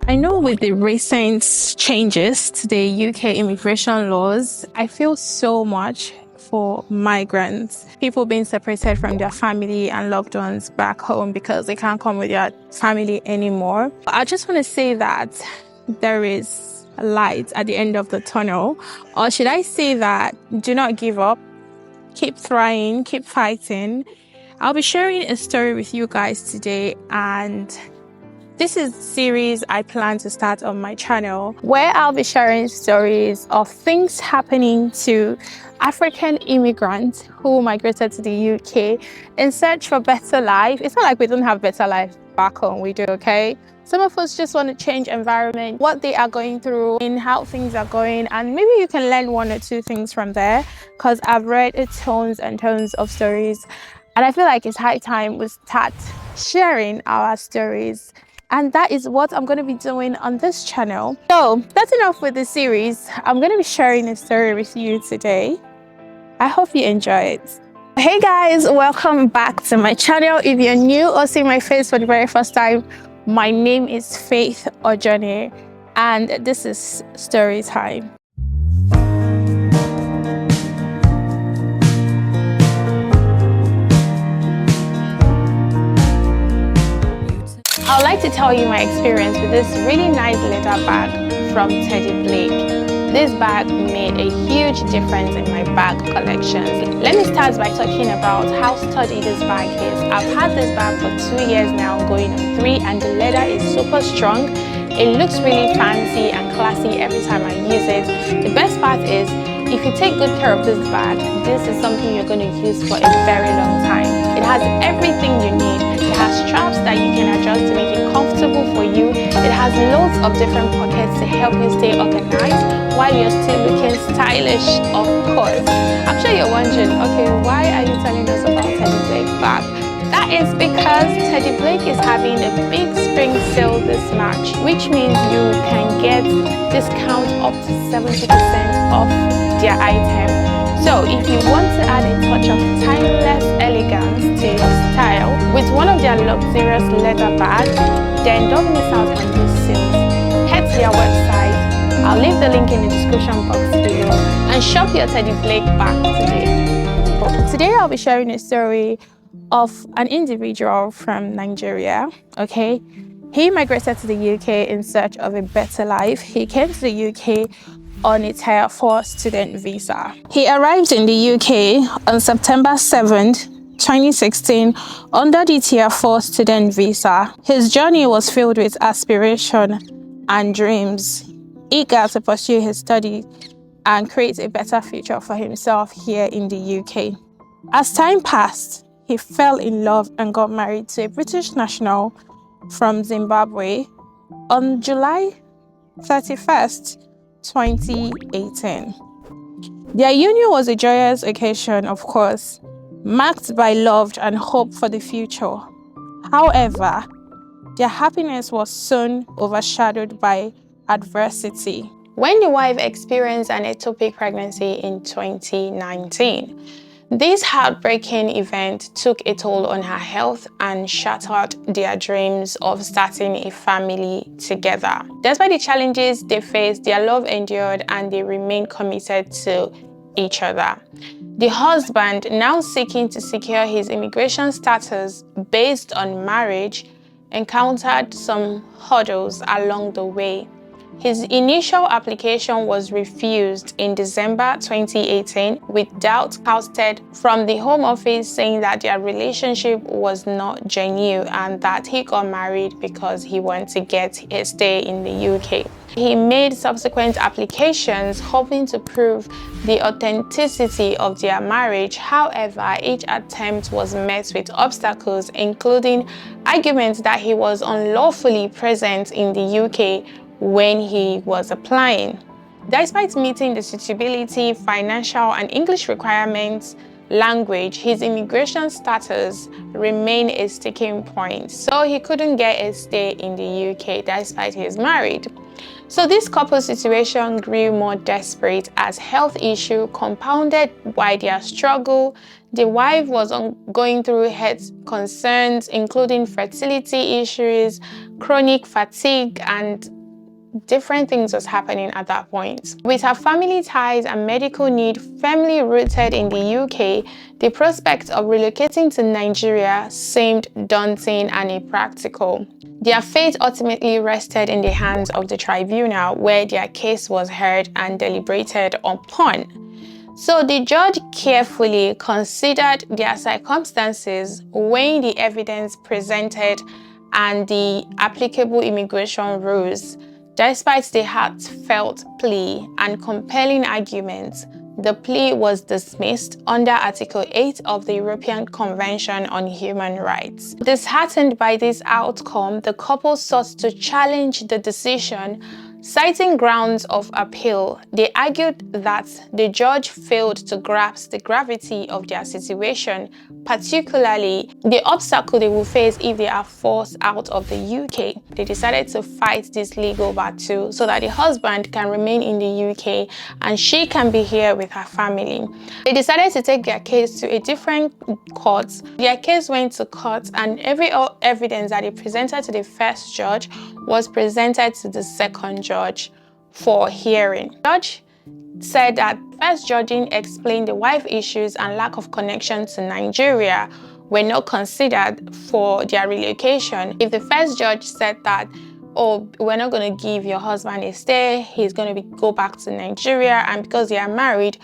I know with the recent changes to the UK immigration laws, I feel so much for migrants, people being separated from their family and loved ones back home because they can't come with their family anymore. I just want to say that there is a light at the end of the tunnel, or should I say that do not give up, keep trying, keep fighting. I'll be sharing a story with you guys today, and this is a series I plan to start on my channel where I'll be sharing stories of things happening to African immigrants who migrated to the UK in search for better life. It's not like we don't have better life back home, we do, okay? Some of us just want to change environment, what they are going through, and how things are going, and maybe you can learn one or two things from there, because I've read tons and tons of stories, and I feel like it's high time we start sharing our stories. And that is what I'm going to be doing on this channel. So that's enough with the series. I'm going to be sharing a story with you today. I hope you enjoy it. Hey guys, welcome back to my channel. If you're new or seeing my face for the very first time, my name is Faith Ojone, and this is Story Time. I would like to tell you my experience with this really nice leather bag from Teddy Blake. This bag made a huge difference in my bag collections. Let me start by talking about how sturdy this bag is. I've had this bag for 2 years now, going on 3, and the leather is super strong. It looks really fancy and classy every time I use it. The best part is, if you take good care of this bag, this is something you're going to use for a very long time. It has everything you need. It has straps that you can adjust to make it comfortable for you. It has loads of different pockets to help you stay organized while you're still looking stylish, of course. I'm sure you're wondering, okay, why are you telling us about Teddy Blake bag? That is because Teddy Blake is having a big spring sale this March, which means you can get discount up to 70% off their item. So if you want to add a touch of timeless elegance to your style with one of their luxurious leather bags, then don't miss out on these sales. Head to their website. I'll leave the link in the description box below and shop your Teddy Blake bag today. Today I'll be sharing a story of an individual from Nigeria, okay? He migrated to the UK in search of a better life. He came to the UK on a Tier 4 student visa. He arrived in the UK on September 7th, 2016 under the Tier 4 student visa. His journey was filled with aspiration and dreams, eager to pursue his studies and create a better future for himself here in the UK. As time passed, he fell in love and got married to a British national from Zimbabwe on July 31st, 2018. Their union was a joyous occasion, of course, marked by love and hope for the future. However, their happiness was soon overshadowed by adversity when the wife experienced an ectopic pregnancy in 2019. This heartbreaking event took a toll on her health and shattered their dreams of starting a family together. Despite the challenges they faced, their love endured and they remained committed to each other. The husband, now seeking to secure his immigration status based on marriage, encountered some hurdles along the way. His initial application was refused in December 2018 with doubt casted from the Home Office saying that their relationship was not genuine and that he got married because he wanted to get a stay in the UK. He made subsequent applications hoping to prove the authenticity of their marriage. However, each attempt was met with obstacles, including arguments that he was unlawfully present in the UK when he was applying. Despite meeting the suitability, financial and English requirements, language, his immigration status remained a sticking point, so he couldn't get a stay in the UK despite he's married. So this couple situation grew more desperate as health issue compounded by their struggle. The wife was going through health concerns, including fertility issues, chronic fatigue, and different things was happening at that point. With her family ties and medical need firmly rooted in the UK, the prospect of relocating to Nigeria seemed daunting and impractical. Their fate ultimately rested in the hands of the tribunal, where their case was heard and deliberated upon. So the judge carefully considered their circumstances, weighing the evidence presented and the applicable immigration rules. Despite the heartfelt plea and compelling arguments, the plea was dismissed under Article 8 of the European Convention on Human Rights. Disheartened by this outcome, the couple sought to challenge the decision. Citing grounds of appeal, they argued that the judge failed to grasp the gravity of their situation, particularly the obstacle they will face if they are forced out of the UK. They decided to fight this legal battle so that the husband can remain in the UK and she can be here with her family. They decided to take their case to a different court. Their case went to court, and every evidence that they presented to the first judge was presented to the second judge for hearing. The judge said that first judge didn't explain the wife issues and lack of connection to Nigeria were not considered for their relocation. If the first judge said that, oh, we're not going to give your husband a stay, he's going to go back to Nigeria, and because they are married,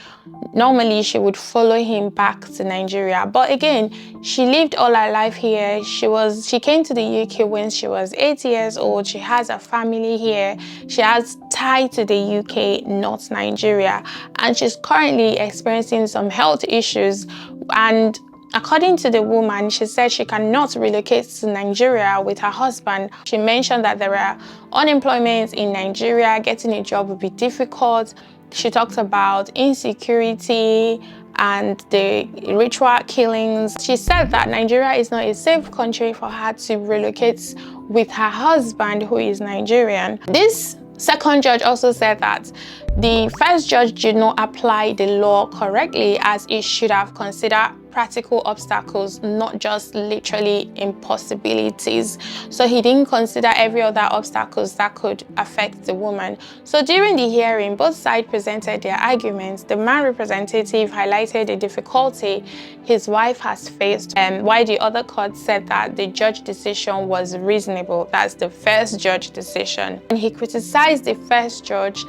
normally she would follow him back to Nigeria. But again, she lived all her life here. She came to the UK when she was 8 years old. She has a family here. She has tie to the UK, not Nigeria. And she's currently experiencing some health issues. And according to the woman, she said she cannot relocate to Nigeria with her husband. She mentioned that there are unemployment in Nigeria, getting a job would be difficult. She talked about insecurity and the ritual killings. She said that Nigeria is not a safe country for her to relocate with her husband, who is Nigerian. This second judge also said that the first judge did not apply the law correctly, as it should have considered practical obstacles, not just literally impossibilities. So he didn't consider every other obstacles that could affect the woman. So during the hearing, both sides presented their arguments. The man representative highlighted the difficulty his wife has faced, while the other court said that the judge decision was reasonable. That's the first judge decision. And he criticized the first judge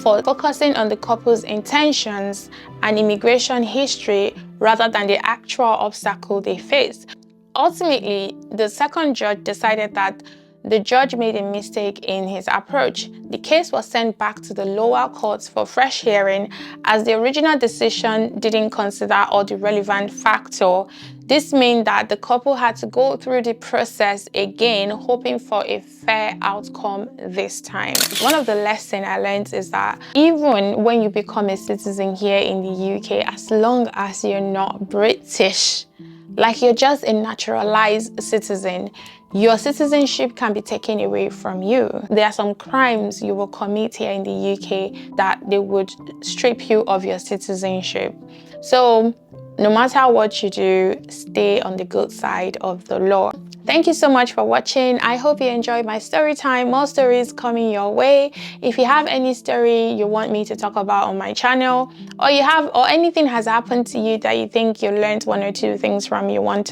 for focusing on the couple's intentions and immigration history rather than the actual obstacle they faced. Ultimately, the second judge decided that the judge made a mistake in his approach. The case was sent back to the lower courts for fresh hearing, as the original decision didn't consider all the relevant factors. This meant that the couple had to go through the process again, hoping for a fair outcome this time. One of the lessons I learned is that even when you become a citizen here in the UK, as long as you're not British, like you're just a naturalized citizen, your citizenship can be taken away from you. There are some crimes you will commit here in the UK that they would strip you of your citizenship. So no matter what you do, stay on the good side of the law. Thank you so much for watching. I hope you enjoyed my story time. More stories coming your way. If you have any story you want me to talk about on my channel, or anything has happened to you that you think you learned one or two things from, you want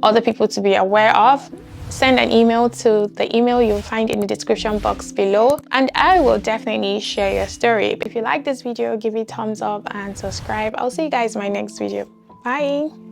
other people to be aware of, send an email to the email you'll find in the description box below, and I will definitely share your story. If you like this video, give it a thumbs up and subscribe. I'll see you guys in my next video. Bye.